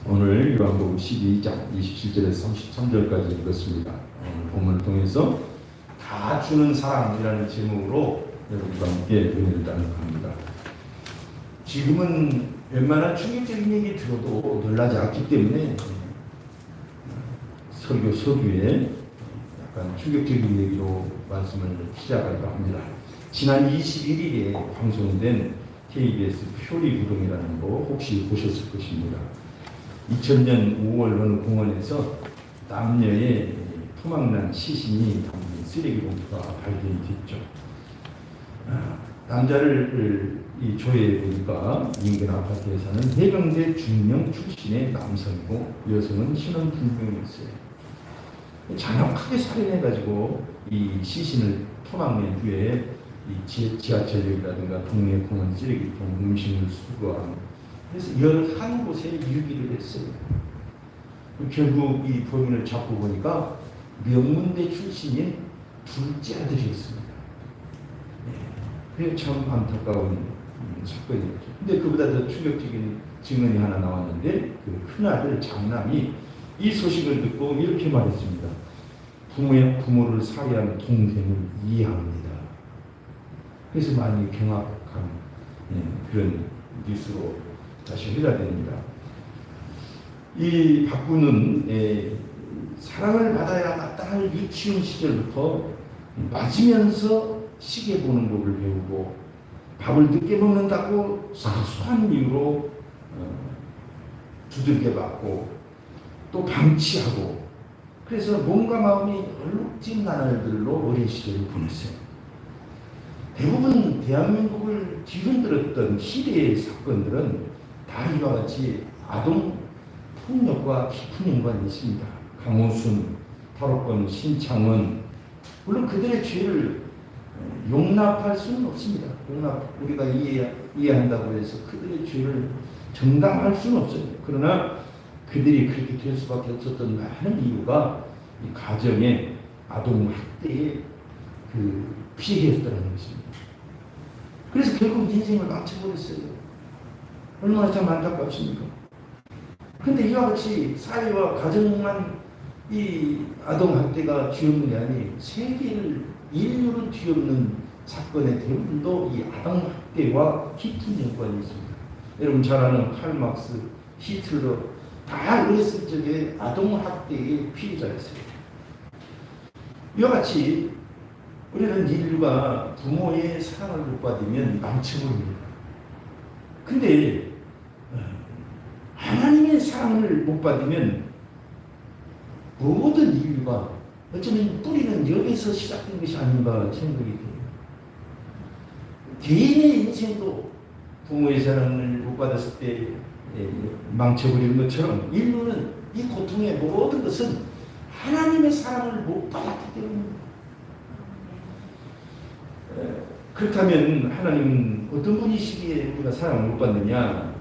오늘 요한복음 12장 27절에서 33절까지 읽었습니다. 오늘 본문을 통해서 다 주는 사랑이라는 제목으로 여러분과 함께 은혜를 나눠갑니다. 지금은 웬만한 충격적인 얘기 들어도 놀라지 않기 때문에 설교 서두에 약간 충격적인 얘기로 말씀을 시작하려고 합니다. 지난 21일에 방송된 KBS 표리부동이라는 거 혹시 보셨을 것입니다. 2000년 5월 어느 공원에서 남녀의 토막난 시신이 담긴 쓰레기 봉투가 발견이 됐죠. 남자를 이 조회해 보니까 인근 아파트에 사는 해병대 중령 출신의 남성이고 여성은 신원불명이었어요. 잔혹하게 살인해가지고 이 시신을 토막낸 뒤에 이 지하철역이라든가 동네 공원 쓰레기통 음식물 수거함 그래서 11곳에 유기를 했어요. 결국 이 범인을 잡고 보니까 명문대 출신인 둘째 아들이었습니다. 그게 참 안타까운 사건이었죠. 근데 그보다 더 충격적인 증언이 하나 나왔는데 그 큰아들 장남이 이 소식을 듣고 이렇게 말했습니다. 부모를 살해한 동생을 이해합니다. 그래서 많이 경악한 그런 뉴스로 다시 회자됩니다. 이 박군은 사랑을 받아야 마땅할 유치원 시절부터 맞으면서 시계 보는 법을 배우고 밥을 늦게 먹는다고 사소한 이유로 두들겨 맞고 또 방치하고 그래서 몸과 마음이 얼룩진 나날들로 어린 시절을 보냈어요. 대부분 대한민국을 뒤흔들었던 시대의 사건들은 다 이와 같이 아동 폭력과 깊은 연관이 있습니다. 강호순, 탈옥건, 신창원 물론 그들의 죄를 용납할 수는 없습니다. 우리가 이해한다고 해서 그들의 죄를 정당할 수는 없어요. 그러나 그들이 그렇게 될 수밖에 없었던 많은 이유가 이 가정의 아동 학대의 그 피해였다는 것입니다. 그래서 결국 인생을 망쳐버렸어요. 얼마나 참 안타깝습니까? 그런데 이와 같이 사회와 가정만 이 아동학대가 뒤엎는 게 아니 세계를 인류를 뒤엎는 사건의 대부분도 이 아동학대와 깊은 연관이 있습니다. 여러분 잘 아는 칼 막스, 히틀러 다 어렸을 적에 아동학대의 피해자였어요. 이와 같이 우리는 인류가 부모의 사랑을 못 받으면 망쳐버립니다. 근데 하나님의 사랑을 못 받으면 모든 인류가 어쩌면 뿌리는 여기서 시작된 것이 아닌가 생각이 돼요. 개인의 인생도 부모의 사랑을 못 받았을 때 망쳐버리는 것처럼 인류는 이 고통의 모든 것은 하나님의 사랑을 못 받았기 때문입니다. 그렇다면 하나님은 어떤 분이시기에 우리가 사랑을 못 받느냐?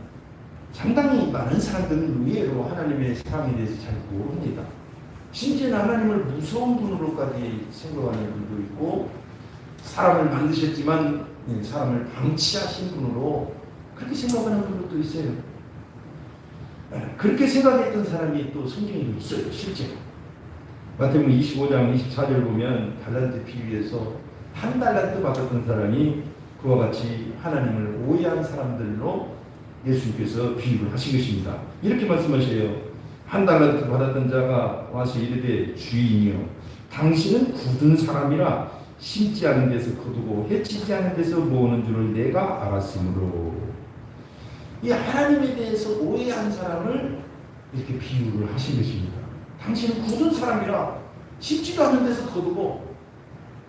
상당히 많은 사람들은 의외로 하나님의 사랑에 대해서 잘 모릅니다. 심지어 하나님을 무서운 분으로까지 생각하는 분도 있고 사람을 만드셨지만 사람을 방치하신 분으로 그렇게 생각하는 분들도 있어요. 그렇게 생각했던 사람이 또 성경에도 있어요. 실제로. 마태복음 25장 24절 보면 달란트 비유에서 한 달란트 받았던 사람이 그와 같이 하나님을 오해한 사람들로 예수님께서 비유를 하신 것입니다. 이렇게 말씀하셔요. 한 달란트 받았던 자가 와서 이르되 주인이여 당신은 굳은 사람이라 심지 않은 데서 거두고 해치지 않은 데서 모으는 줄을 내가 알았으므로 이 하나님에 대해서 오해한 사람을 이렇게 비유를 하신 것입니다. 당신은 굳은 사람이라 심지도 않은 데서 거두고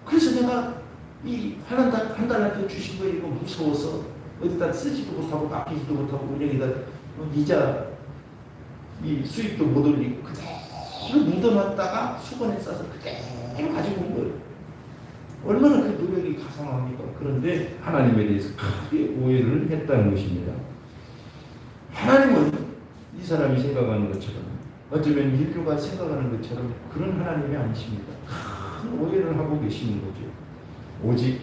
그래서 내가 이 한 달란트 주신 거 이거 무서워서 어디다 쓰지도 못하고 맡기지도 못하고 은행에다 이자 이 수익도 못 올리고 그대로 묻어놨다가 수건에 싸서 그대로 가지고 온 거예요. 얼마나 그 노력이 가상합니까? 그런데 하나님에 대해서 크게 오해를 했다는 것입니다. 하나님은 이 사람이 생각하는 것처럼 어쩌면 인류가 생각하는 것처럼 그런 하나님이 아니십니다. 큰 오해를 하고 계시는 거죠.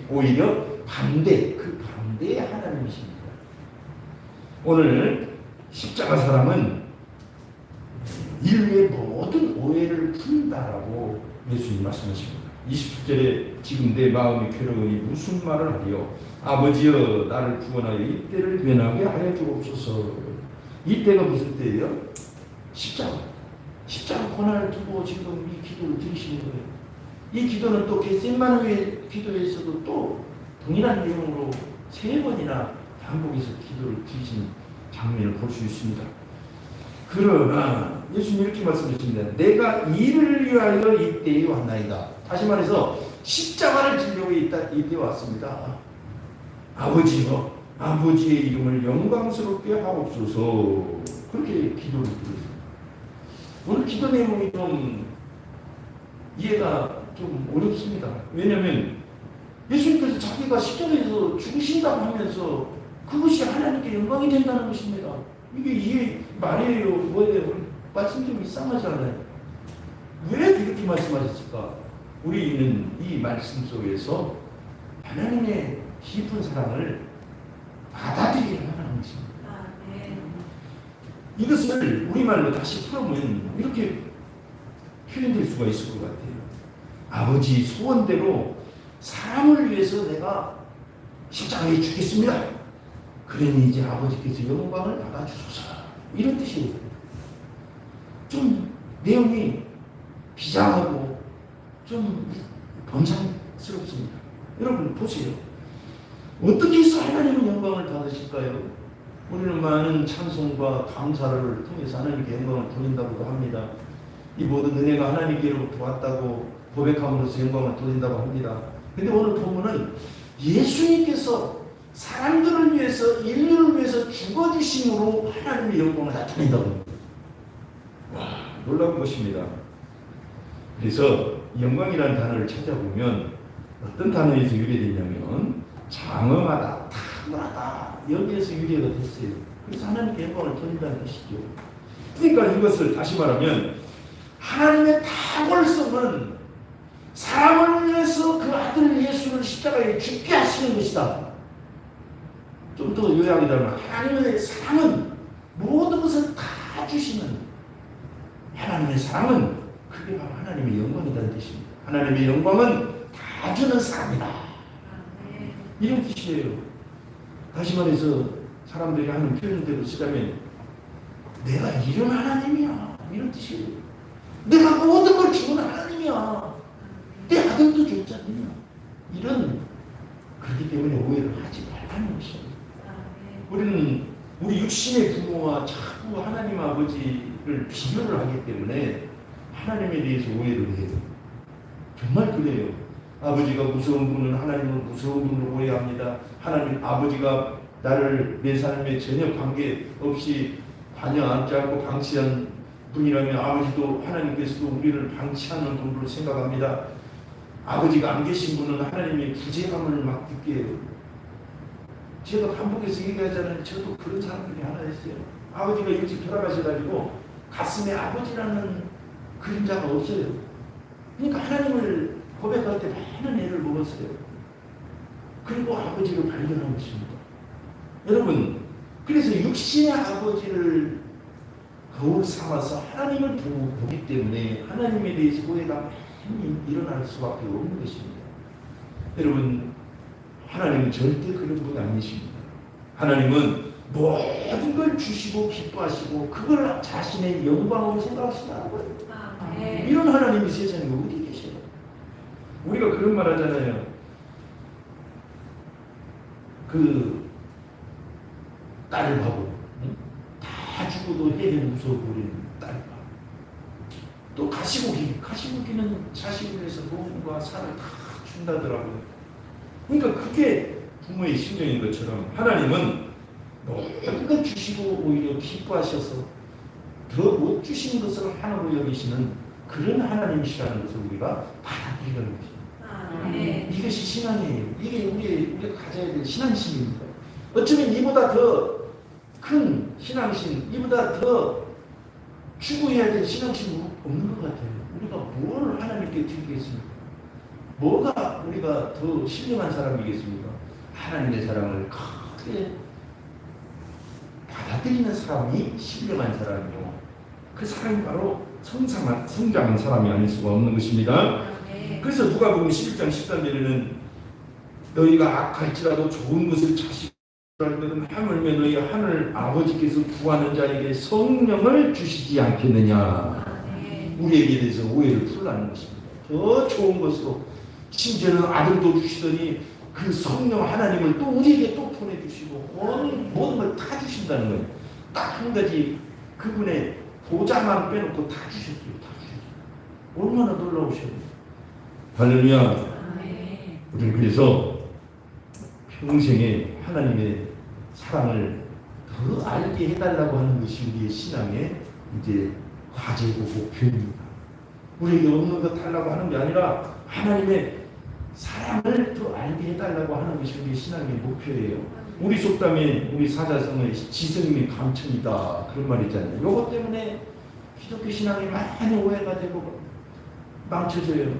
오히려 그 반대의 하나님이십니다. 오늘 십자가 사랑은 인류의 모든 오해를 푼다라고 예수님 말씀하십니다. 27절에 지금 내 마음이 괴로우니 무슨 말을 하리요. 아버지여 나를 구원하여 이때를 면하게 하여 주옵소서. 이때가 무슨 때예요? 십자가 고난을 두고 지금 이 기도를 드리시는 거예요. 이 기도는 또 겟세마네 기도에서도 또 동일한 내용으로 3번이나 반복해서 기도를 드리신 장면을 볼 수 있습니다. 그러나 예수님 이렇게 말씀하십니다. 내가 이를 위하여 이때에 왔나이다. 다시 말해서 십자가를 지려고 이때에 왔습니다. 아버지여 아버지의 이름을 영광스럽게 하옵소서. 그렇게 기도를 드렸습니다. 오늘 기도 내용이 좀 이해가 좀 어렵습니다. 왜냐하면 예수님께서 자기가 십자가에서 죽으신다고 하면서 그것이 하나님께 영광이 된다는 것입니다. 이게 이해 말이에요, 뭐예요? 말씀 좀 이상하지 않아요? 왜 이렇게 말씀하셨을까? 우리는 이 말씀 속에서 하나님의 깊은 사랑을 받아들이려 하는 것입니다. 이것을 우리말로 다시 풀으면 이렇게 표현될 수가 있을 것 같아요. 아버지 소원대로 사람을 위해서 내가 십자가에 죽겠습니다. 그러니 이제 아버지께서 영광을 받아주소서. 이런 뜻이에요. 좀 내용이 비장하고 좀 범상스럽습니다. 여러분 보세요. 어떻게 해서 하나님은 영광을 받으실까요? 우리는 많은 찬송과 감사를 통해서 하나님께 영광을 돌린다고도 합니다. 이 모든 은혜가 하나님께로부터 왔다고 고백함으로써 영광을 돌린다고 합니다. 근데 오늘 본문은 예수님께서 사람들을 위해서 인류를 위해서 죽어주심으로 하나님의 영광을 나타낸다고 합니다. 와, 놀라운 것입니다. 그래서 영광이라는 단어를 찾아보면 어떤 단어에서 유래되냐면 장엄하다, 탁월하다 여기에서 유래가 됐어요. 그래서 하나님께 영광을 돌린다는 뜻이죠. 그러니까 이것을 다시 말하면 하나님의 탁월성은 사람을 위해서 그 아들 예수를 십자가에 죽게 하시는 것이다. 좀 더 요약이라면 하나님의 사랑은 모든 것을 다 주시는 하나님의 사랑은 그게 바로 하나님의 영광이라는 뜻입니다. 하나님의 영광은 다 주는 사랑이다. 이런 뜻이에요. 다시 말해서 사람들이 하는 표현대로 쓰자면 내가 이런 하나님이야. 이런 뜻이에요. 내가 모든 걸 주는 하나님이야. 내 아들도 줬잖아요. 이런 그렇기 때문에 오해를 하지 말라는 것이에요. 우리는 우리 육신의 부모와 자꾸 하나님 아버지를 비교를 하기 때문에 하나님에 대해서 오해를 해요. 정말 그래요. 아버지가 무서운 분은 하나님은 무서운 분으로 오해합니다. 하나님 아버지가 나를 내 삶에 전혀 관계없이 관여하지 않고 방치한 분이라면 아버지도 하나님께서도 우리를 방치하는 분으로 생각합니다. 아버지가 안 계신 분은 하나님의 부재함을 막 느껴요. 제가 반복해서 얘기하자면 저도 그런 사람 중에 하나였어요. 아버지가 일찍 돌아가셔가지고 가슴에 아버지라는 그림자가 없어요. 그러니까 하나님을 고백할 때 많은 애를 먹었어요. 그리고 아버지를 발견한 것입니다. 여러분, 그래서 육신의 아버지를 거울 삼아서 하나님을 보기 때문에 하나님에 대해서 오해가 많이 일어날 수밖에 없는 것입니다. 여러분, 하나님은 절대 그런 분 아니십니다. 하나님은 모든 걸 주시고 기뻐하시고 그걸 자신의 영광으로 생각하신다는 거예요. 이런 하나님이 세상에 어디 계셔요? 우리가 그런 말 하잖아요. 그 딸하고 다 죽어도 해에 무서워버리는 딸과 또 가시고기는 자식을 위해서 몸과 살을 다 준다더라고요. 그러니까 그게 부모의 심정인 것처럼 하나님은 모든 것 주시고 오히려 기뻐하셔서 더 못 주신 것을 하나로 여기시는 그런 하나님이시라는 것을 우리가 받아들이는 것입니다. 이것이 신앙이에요. 이게 우리가 가져야 될 신앙심입니다. 어쩌면 이보다 더 큰 신앙심, 이보다 더 추구해야 될 신앙심은 없는 것 같아요. 우리가 뭘 하나님께 드리겠습니까? 뭐가 우리가 더 신령한 사람이겠습니까? 하나님의 사랑을 크게 받아들이는 사람이 신령한 사람이요. 그 사람이 바로 성장한 사람이 아닐 수가 없는 것입니다. 그래서 누가복음 11장 13절에는 너희가 악할지라도 좋은 것을 자식들은 하물며 너희 하늘 아버지께서 구하는 자에게 성령을 주시지 않겠느냐. 우리에게 대해서 오해를 풀라는 것입니다. 더 좋은 것으로 심지어는 아들도 주시더니 그 성령 하나님을 또 우리에게 또 보내주시고 모든 걸 다 주신다는 거예요. 딱 한 가지 그분의 보좌만 빼놓고 다 주셨어요. 다 주셨어요. 얼마나 놀라우셔요. 할렐루야. 우리는 그래서 평생에 하나님의 사랑을 더 알게 해달라고 하는 것이 우리의 신앙의 이제 과제고 목표입니다. 우리에게 없는 것 달라고 하는 게 아니라 하나님의 사랑을 더 알게 해달라고 하는 것이 우리의 신앙의 목표예요. 우리 속담에 우리 사자성어의 지성이 감천이다 그런 말 있잖아요. 이것 때문에 기독교 신앙이 많이 오해가 되고 망쳐져요.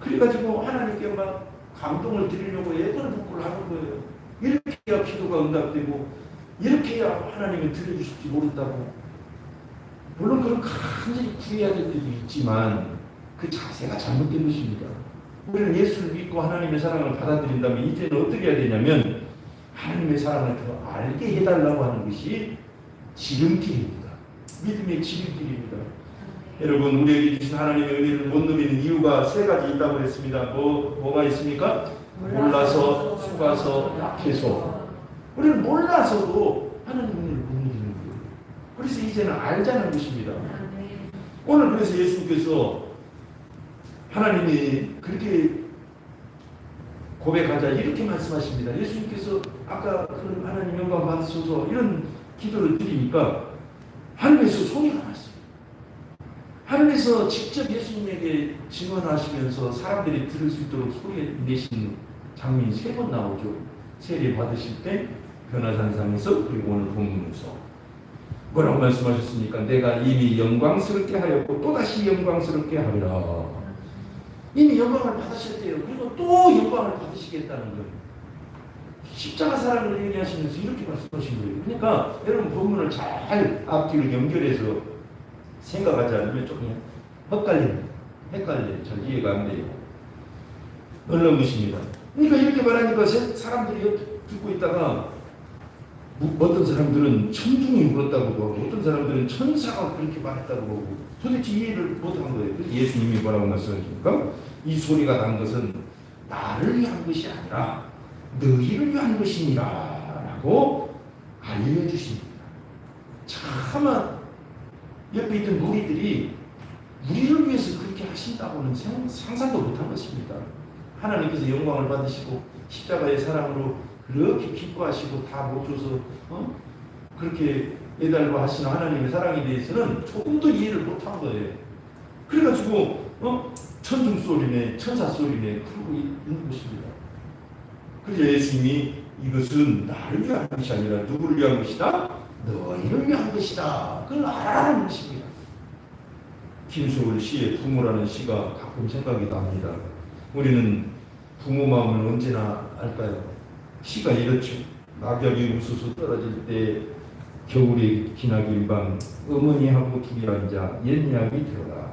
그래가지고 하나님께 막 감동을 드리려고 애걸복걸 하는 거예요. 이렇게 해야 기도가 응답되고 이렇게 해야 하나님이 들려주실지 모른다고. 물론 그런 간절히 구해야 될 때도 있지만 그 자세가 잘못된 것입니다. 우리는 예수를 믿고 하나님의 사랑을 받아들인다면 이제는 어떻게 해야 되냐면 하나님의 사랑을 더 알게 해달라고 하는 것이 지름길입니다. 믿음의 지름길입니다. 여러분 우리에게 주신 하나님의 은혜를 못 누리는 이유가 세 가지 있다고 했습니다. 뭐가 있습니까? 몰라서, 속아서, 약해서. 우리는 몰라서도 하나님의 은혜를 못 누리는 거예요. 그래서 이제는 알자는 것입니다. 오늘 그래서 예수님께서 하나님이 그렇게 고백하자 이렇게 말씀하십니다. 예수님께서 아까 그 하나님 영광 받으소서 이런 기도를 드리니까 하늘에서 소리가 났어요. 하늘에서 직접 예수님에게 증언하시면서 사람들이 들을 수 있도록 소리 내신 장면이 3번 나오죠. 세례 받으실 때 변화산상에서 그리고 오늘 본문에서 뭐라고 말씀하셨습니까? 내가 이미 영광스럽게 하였고 또다시 영광스럽게 하리라. 이미 영광을 받으셨대요. 그리고 또 영광을 받으시겠다는 거예요. 십자가 사랑을 얘기하시면서 이렇게 말씀하신 거예요. 그러니까 여러분 본문을 잘 앞뒤를 연결해서 생각하지 않으면 조금 헷갈려요. 잘 이해가 안 돼요. 놀라운 것입니다. 그러니까 이렇게 말하니까 사람들이 듣고 있다가 어떤 사람들은 천둥이 울었다고 하고 어떤 사람들은 천사가 그렇게 말했다고 하고 도대체 이해를 못한 거예요. 그래서 예수님이 뭐라고 말씀하십니까? 이 소리가 난 것은 나를 위한 것이 아니라 너희를 위한 것이니라 라고 알려주십니다. 차마 옆에 있던 무리들이 우리를 위해서 그렇게 하신다고는 상상도 못한 것입니다. 하나님께서 영광을 받으시고 십자가의 사랑으로 그렇게 기뻐하시고 다 못 줘서 그렇게 애달고 하시는 하나님의 사랑에 대해서는 조금도 이해를 못한 거예요. 그래가지고 천둥 소리네 천사 소리네 그러고 있는 것입니다. 그래서 예수님이 이것은 나를 위한 것이 아니라 누구를 위한 것이다? 너희를 위한 것이다. 그걸 알아라는 것입니다. 김소월 시의 부모라는 시가 가끔 생각이 납니다. 우리는 부모 마음을 언제나 알까요? 시가 이렇죠. 낙엽이 우수수 떨어질 때 겨울의 기나긴 밤 어머니하고 둘이 앉아 옛 이야기 들어라.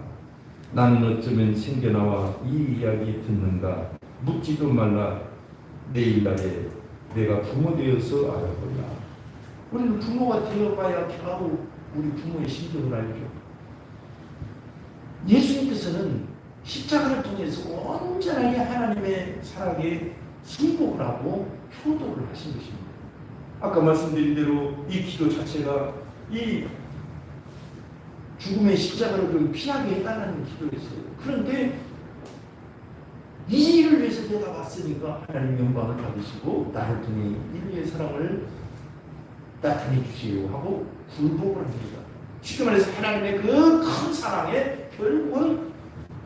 나는 어쩌면 생겨나와 이 이야기 듣는가. 묻지도 말라. 내일날에 내가 부모 되어서 알아보라. 우리는 부모가 되어봐야 겨우 우리 부모의 심정을 알죠. 예수님께서는 십자가를 통해서 온전하게 하나님의 사랑에 순복을 하고 효도를 하신 것입니다. 아까 말씀드린 대로 이 기도 자체가 이 죽음의 십자가를 좀 피하게 해달라는 기도였어요. 그런데 이 일을 위해서 내가 왔으니까 하나님 영광을 받으시고 나를 통해 인류의 사랑을 나타내 주시오 하고 굴복을 합니다. 쉽게 말해서 하나님의 그 큰 사랑에 결국은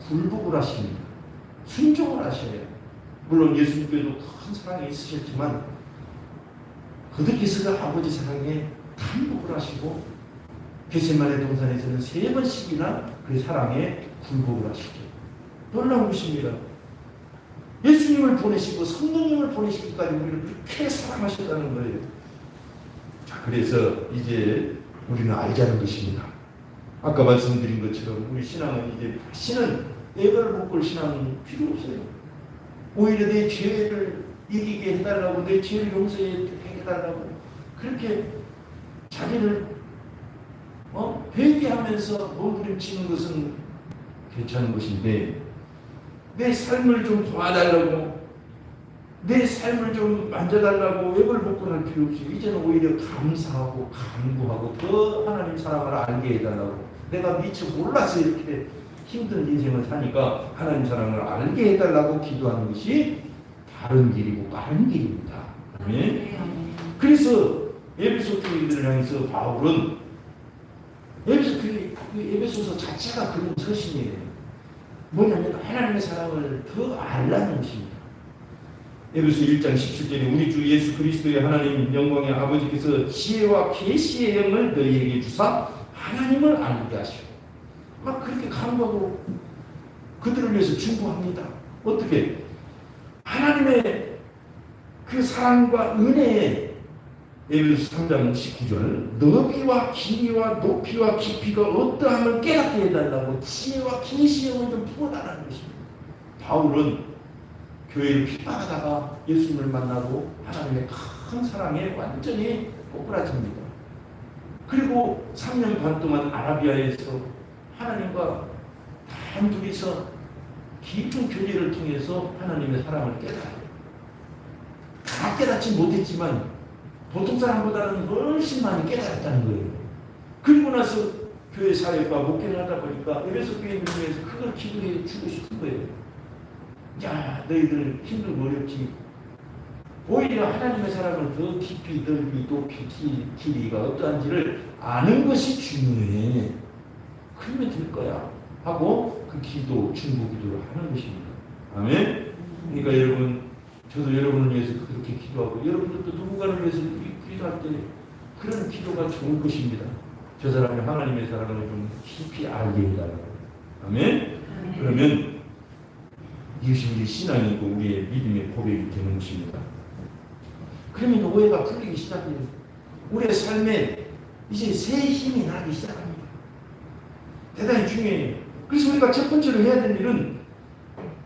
굴복을 하십니다. 순종을 하셔요. 물론 예수님께도 큰 사랑이 있으셨지만 그들께서 아버지 사랑에 탄복을 하시고 겟세마네 동산에서는 3번씩이나 그 사랑에 굴복을 하시죠. 놀라운 것입니다. 예수님을 보내시고 성령님을 보내시기까지 우리를 그렇게 사랑하셨다는 거예요. 자, 그래서 이제 우리는 알자는 것입니다. 아까 말씀드린 것처럼 우리 신앙은 이제 다시는 애걸복걸 신앙은 필요 없어요. 오히려 내 죄를 이기게 해달라고, 내 죄를 용서해 해달라고 그렇게 자기를 회개하면서 몸부림치는 것은 괜찮은 것인데, 내 삶을 좀 도와달라고, 내 삶을 좀 만져달라고 애걸복걸할 필요 없어요. 이제는 오히려 감사하고 간구하고 더 하나님 사랑을 알게 해달라고, 내가 미처 몰라서 이렇게 힘든 인생을 사니까 하나님 사랑을 알게 해달라고 기도하는 것이 바른 길이고 빠른 길입니다. 아멘. 그래서 에베소 교인들을 향해서 바울은 에베소서 자체가 그런 서신이에요. 뭐냐면 하나님의 사랑을 더 알라는 것입니다. 에베소 1장 17절에 우리 주 예수 그리스도의 하나님 영광의 아버지께서 지혜와 계시의 영을 너희에게 주사 하나님을 알게 하시고, 막 그렇게 간구하고 그들을 위해서 충고합니다. 어떻게? 하나님의 그 사랑과 은혜에 에베소 3장 19절 너비와 길이와 높이와 깊이가 어떠함을 깨닫게 해달라고 지혜와 계시의 영을 좀 부어달라는 것입니다. 바울은 교회를 핍박하다가 예수님을 만나고 하나님의 큰 사랑에 완전히 꼬꾸라집니다. 그리고 3년 반 동안 아라비아에서 하나님과 단둘이서 깊은 교제를 통해서 하나님의 사랑을 깨달아요. 다 깨닫지 못했지만 보통 사람보다는 훨씬 많이 깨달았다는 거예요. 그리고 나서 교회 사역과 목회를 하다 보니까 에베소 교인들 중에서 그걸 기도해 주고 싶은 거예요. 야, 너희들 힘들고 어렵지. 오히려 하나님의 사랑을 더 깊이 넓이 높이 길이가 어떠한지를 아는 것이 중요해. 그러면 될 거야 하고 그 기도, 중보 기도를 하는 것입니다. 아멘. 그러니까 여러분, 저도 여러분을 위해서 그렇게 기도하고 여러분들도 누군가를 위해서 기도할 때 그런 기도가 좋을 것입니다. 저 사람이 하나님의 사랑을 좀 깊이 알게 해달라고. 아멘. 그러면 이것이 우리 신앙이고 우리의 믿음의 고백이 되는 것입니다. 그러면 오해가 풀리기 시작해요. 우리의 삶에 이제 새 힘이 나기 시작합니다. 대단히 중요해요. 그래서 우리가 첫 번째로 해야 될 일은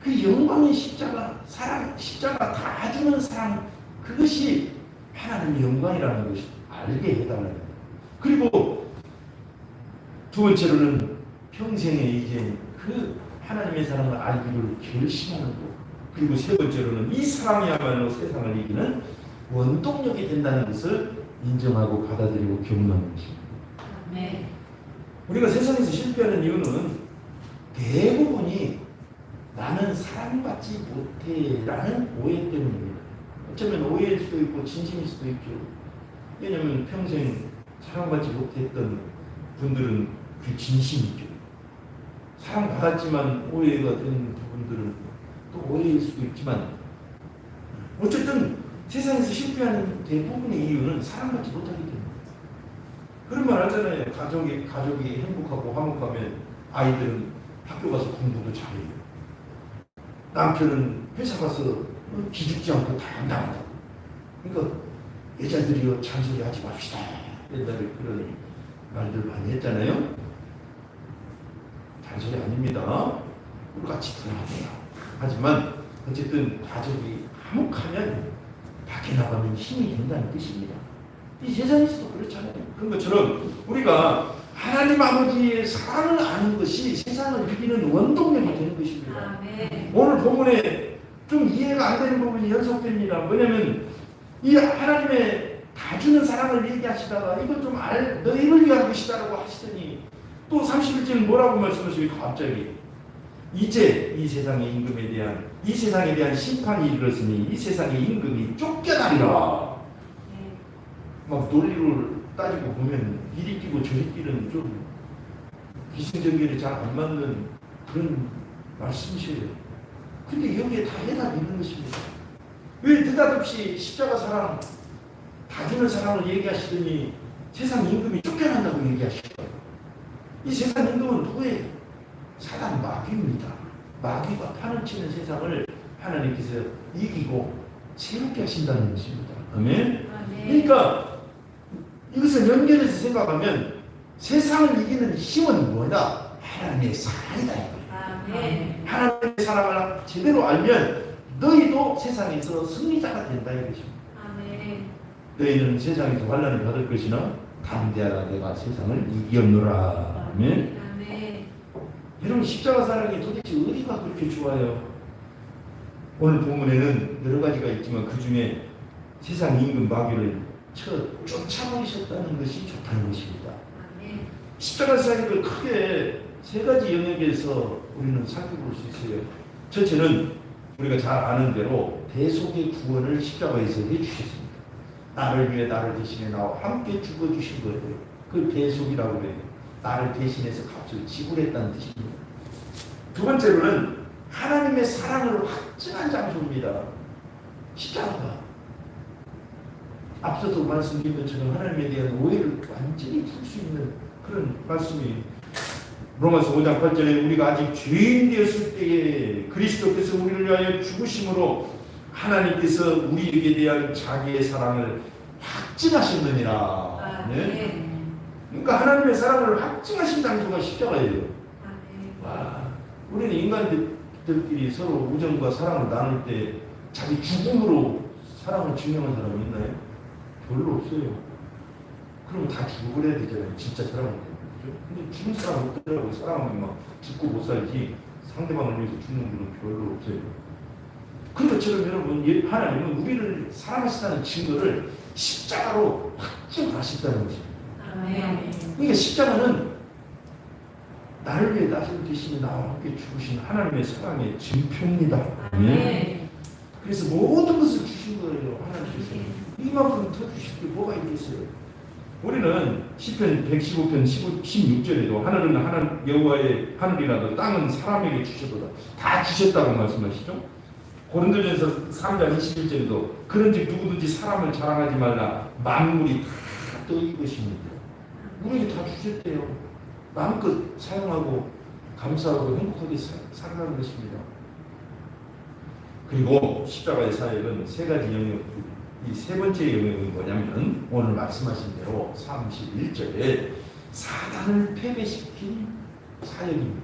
그 영광의 십자가, 사랑, 십자가 다 주는 사랑, 그것이 하나님의 영광이라는 것을 알게 해달라는 거예요. 그리고 두 번째로는 평생에 이제 그 하나님의 사랑을 알기를 결심하는 것. 그리고 세 번째로는 이 사랑이야말로 세상을 이기는 원동력이 된다는 것을 인정하고 받아들이고 경험하는 것입니다. 네. 우리가 세상에서 실패하는 이유는 대부분이 나는 사랑받지 못해 라는 오해 때문입니다. 어쩌면 오해일 수도 있고 진심일 수도 있죠. 왜냐하면 평생 사랑받지 못했던 분들은 그 진심이죠. 사랑받았지만 오해가 된 부분들은 또 오해일 수도 있지만, 어쨌든 세상에서 실패하는 대부분의 이유는 사랑받지 못하기 때문에. 그런 말 하잖아요. 가족이 행복하고 화목하면 아이들은 학교 가서 공부도 잘해요. 남편은 회사 가서 기죽지 않고 당당하다고. 그러니까 여자들이요, 잔소리 하지 맙시다. 옛날에 그런 말들 많이 했잖아요. 잔소리 아닙니다. 우리 같이 들어야 돼요. 하지만 어쨌든 가족이 화목하면 밖에 나가면 힘이 된다는 뜻입니다. 이 세상에서도 그렇잖아요. 그런 것처럼 우리가 하나님 아버지의 사랑을 아는 것이 세상을 이기는 원동력이 되는 것입니다. 아, 네. 오늘 본문에 좀 이해가 안 되는 부분이 연속됩니다. 뭐냐면 이 하나님의 다 주는 사랑을 얘기하시다가 이것 좀 너희를 위한 것이다라고 하시더니 또 31절은 뭐라고 말씀하시고 갑자기 이제 이 세상의 임금에 대한, 이 세상에 대한 심판이 이르렀으니 이 세상의 임금이 쫓겨나리라. 막 논리를 따지고 보면 이리 끼고 저리 끼는 좀 기승전결이 잘 안 맞는 그런 말씀이세요. 근데 여기에 다 해답이 있는 것입니다. 왜 느닷없이 십자가 사랑, 다 주는 사랑을 얘기하시더니 세상 임금이 쫓겨난다고 얘기하실까요? 이 세상 임금은 누구예요? 사단 마귀입니다. 마귀가 판을 치는 세상을 하나님께서 이기고 새롭게 하신다는 것입니다. 아멘? 그러니까 이것을 연결해서 생각하면 세상을 이기는 힘은 뭐냐? 하나님의 사랑이다. 아멘. 하나님의 사랑을 제대로 알면 너희도 세상에서 승리자가 된다 이것입니다. 아멘. 너희는 세상에서 환난을 받을 것이나 담대하라 내가 세상을 이겼노라. 아멘. 아멘. 여러분 십자가 사랑이 도대체 어디가 그렇게 좋아요? 오늘 본문에는 여러 가지가 있지만 그 중에 세상 임금 마귀를 쫓아버리셨다는 것이 좋다는 것입니다. 아멘. 십자가 사역을 크게 세 가지 영역에서 우리는 살펴볼 수 있어요. 첫째는 우리가 잘 아는 대로 대속의 구원을 십자가에서 해주셨습니다. 나를 위해 나를 대신해 나와 함께 죽어주신 거예요. 그 대속이라고 해요. 나를 대신해서 값을 지불했다는 뜻입니다. 두 번째로는 하나님의 사랑을 확증한 장소입니다. 십자가가. 앞서도 말씀드린 것처럼 하나님에 대한 오해를 완전히 풀 수 있는 그런 말씀이에요. 로마서 5장 8절에 우리가 아직 죄인 되었을 때에 그리스도께서 우리를 위하여 죽으심으로 하나님께서 우리에게 대한 자기의 사랑을 확증하셨느니라. 네? 그러니까 하나님의 사랑을 확증하신 장소가 십자가예요. 와, 우리는 인간들끼리 서로 우정과 사랑을 나눌 때 자기 죽음으로 사랑을 증명한 사람이 있나요? 별로 없어요. 그럼 다 죽어버려야 되잖아요. 진짜 사랑을. 근데 죽은 사람 없더라고. 사랑하면 막 죽고 못 살지 상대방을 위해서 죽는 분은 별로 없어요. 그런 것처럼 여러분 하나님은 우리를 사랑하시다는 증거를 십자가로 확증하셨다는 것입니다. 그러니까 십자가는 나를 위해 나를 대신에 나와 함께 죽으신 하나님의 사랑의 증표입니다. 네. 그래서 모든 것을 주신 거예요. 하나님께서. 이만큼 더 주실 게 뭐가 있겠어요? 우리는 시편 115편 16절에도 하늘은 여호와의 하늘이라도 땅은 사람에게 주셔도다. 다 주셨다고 말씀하시죠. 고린도전서 3장 21절에도 그런즉 누구든지 사람을 자랑하지 말라. 만물이 다 너희 것입니다. 우리에게 다 주셨대요. 마음껏 사용하고 감사하고 행복하게 살아가는 것입니다. 그리고 십자가의 사역은 세 가지 영역, 이 세 번째 영역은 뭐냐면 오늘 말씀하신 대로 31절에 사단을 패배시킨 사역입니다.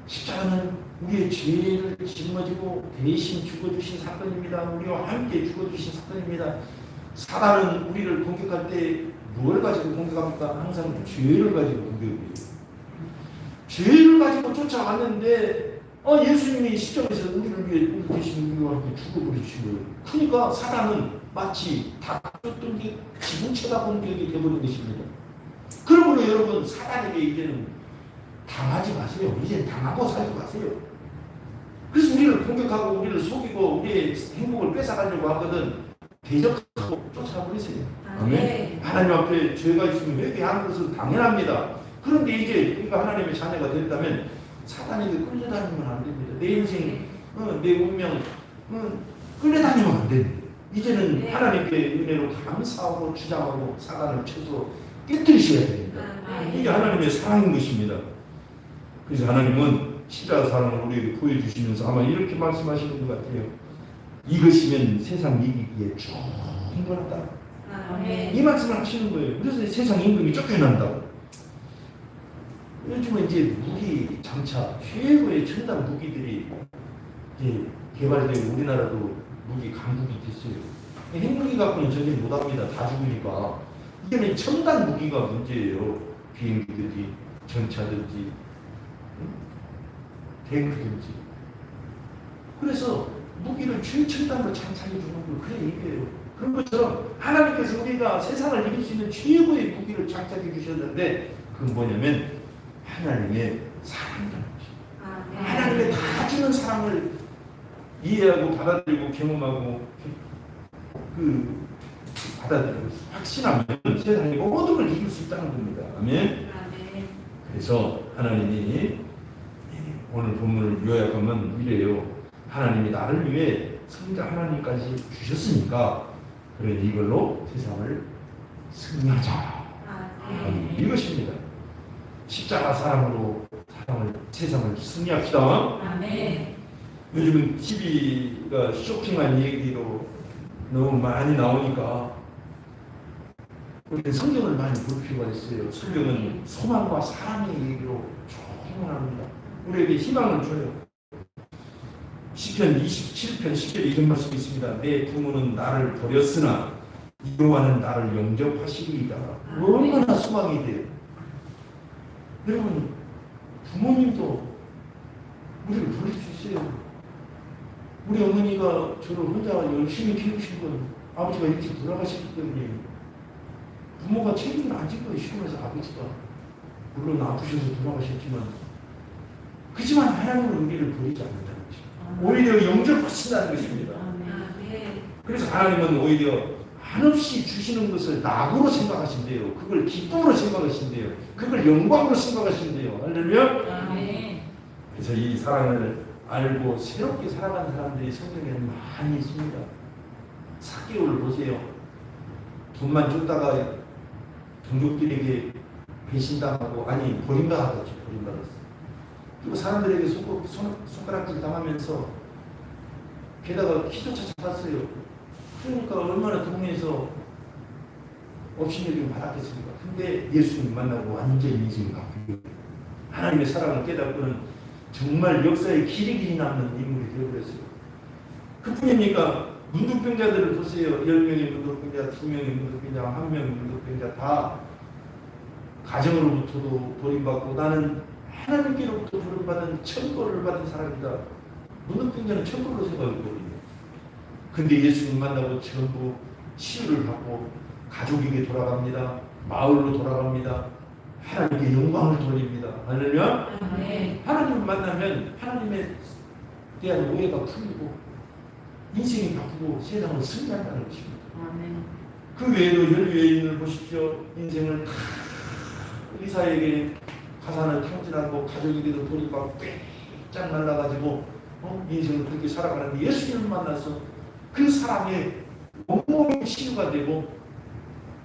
십자가는 우리의 죄를 짊어지고 대신 죽어주신 사건입니다. 우리와 함께 죽어주신 사건입니다. 사단은 우리를 공격할 때 뭘 가지고 공격합니까? 항상 죄를 가지고 공격해요. 죄를 가지고 쫓아왔는데 예수님이 십자가에서 우리를 위해 우리 대신 우리와 함께 죽어버리신 거예요. 그러니까 사단은 마치 다쳤던 게 기분 쳐다본 격이 되어버린 것입니다. 그러므로 여러분 사단에게 이제는 당하지 마세요. 이제 당하고 살지 마세요. 그래서 우리를 공격하고 우리를 속이고 우리의 행복을 뺏어가려고 하거든 대적하고 쫓아버리세요. 아멘. 하나님 앞에 죄가 있으면 회개하는 것은 당연합니다. 그런데 이제 우리가 하나님의 자녀가 됐다면 사단에게 끌려다니면 안 됩니다. 내 인생, 내 운명 끌려다니면 안 됩니다. 이제는 하나님께 은혜로 감사하고 주장하고 사단을 쳐서 깨뜨리셔야 됩니다. 이게 하나님의 사랑인 것입니다. 그래서 하나님은 십자가 사랑을 우리에게 보여주시면서 아마 이렇게 말씀하시는 것 같아요. 이것이면 세상 이기기에 충분하다. 이 말씀을 하시는 거예요. 그래서 세상 임금이 쫓겨난다고. 요즘은 이제 무기 장차 최고의 첨단 무기들이 이제 개발되고 우리나라도 무기 강국이 됐어요. 핵무기 갖고는 전쟁 못합니다. 다 죽으니까. 이게 첨단 무기가 문제예요. 비행기든지 전차든지 탱크든지. 그래서 무기를 최첨단으로 장착해 주는 걸 그래 얘기해요. 그런 것처럼 하나님께서 우리가 세상을 이길 수 있는 최고의 무기를 장착해 주셨는데 그건 뭐냐면 하나님의 사랑이라는 것입니다. 하나님의 다 주는 사랑을 이해하고 받아들이고 경험하고 받아들이고 확신하면 세상의 모든 걸 이길 수 있다는 겁니다. 아멘. 그래서 하나님이 오늘 본문을 요약하면 이래요. 하나님이 나를 위해 성자 하나님까지 주셨으니까 그래 이걸로 세상을 승리하자. 이것입니다. 십자가 사랑으로 세상을 승리합시다. 아멘. 요즘은 TV가 쇼핑한 얘기로 너무 많이 나오니까 우리는 성경을 많이 볼 필요가 있어요. 성경은 소망과 사랑의 얘기로 충분합니다. 우리에게 희망을 줘요. 시편 27편 10절에 이런 말씀이 있습니다. 내 부모는 나를 버렸으나 여호와는 나를 영접하시리이다. 얼마나 소망이 돼요. 여러분, 부모님도 우리를 버릴 수 있어요. 우리 어머니가 저를 혼자 열심히 키우신 건 아버지가 일찍 돌아가셨기 때문에 부모가 책임을 안 진 거예요. 시골에서 아버지가 물론 아프셔서 돌아가셨지만, 그렇지만 하나님은 우리를 버리지 않는다는 것입니다. 오히려 영접하신다는 것입니다. 아멘. 그래서 하나님은 오히려 한없이 주시는 것을 낙으로 생각하신대요. 그걸 기쁨으로 생각하신대요. 그걸 영광으로 생각하신대요. 할렐루야. 아멘. 그래서 이 사랑을 알고 새롭게 살아간 사람들이 성경에는 많이 있습니다. 사개오를 보세요. 돈만 줬다가 동족들에게 배신당하고, 아니 버림당하겠죠. 버림당했어. 그리고 사람들에게 손가락질 당하면서 게다가 키조차 잡았어요. 그러니까 얼마나 동네에서 업신여김 받았겠습니까? 근데 예수님 만나고 완전히 인생이 바뀌고 하나님의 사랑을 깨닫고는 정말 역사에 길이 남는 인물이 되어버렸어요. 그뿐입니까? 문둥병자들을 보세요. 10명의 문둥병자, 2명의 문둥병자, 1명의 문둥병자 다 가정으로부터도 버림받고, 나는 하나님께로부터 버림받은 천벌을 받은 사람이다. 문둥병자는 천벌로 생각했거든요. 근데 예수님 만나고 전부 치유를 받고 가족에게 돌아갑니다. 마을로 돌아갑니다. 하나님께 영광을 돌립니다. 할렐루야. 아멘. 하나님을 만나면 하나님에 대한 오해가 풀리고 인생이 바뀌고 세상을 승리한다는 것입니다. 아멘. 그 외에도 혈유인을 보십시오. 인생을 다 의사에게 가산을 탕진하고 가족에게도 버림받고 쫙 날라가지고 인생을 그렇게 살아가는데, 예수님을 만나서 그 사랑에 온몸이 치유가 되고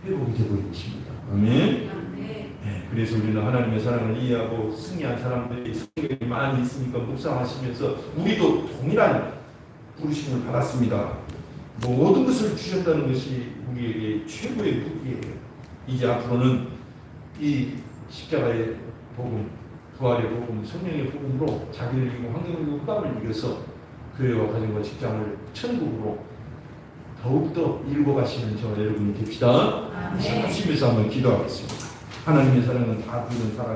회복이 되고 있는 것입니다. 아멘. 아멘. 네, 그래서 우리는 하나님의 사랑을 이해하고 승리한 사람들이 성경에 많이 있으니까 묵상하시면서 우리도 동일한 부르심을 받았습니다. 모든 것을 주셨다는 것이 우리에게 최고의 무기예요. 이제 앞으로는 이 십자가의 복음, 부활의 복음, 성령의 복음으로 자기를 이기고 환경을 이기고 흑암을 이겨서 교회와 가정과 직장을 천국으로 더욱더 읽어가시는 저와 여러분이 됩시다. 아멘. 하시면서 한번 기도하겠습니다. 하나님의 사랑은 다 주는 사랑.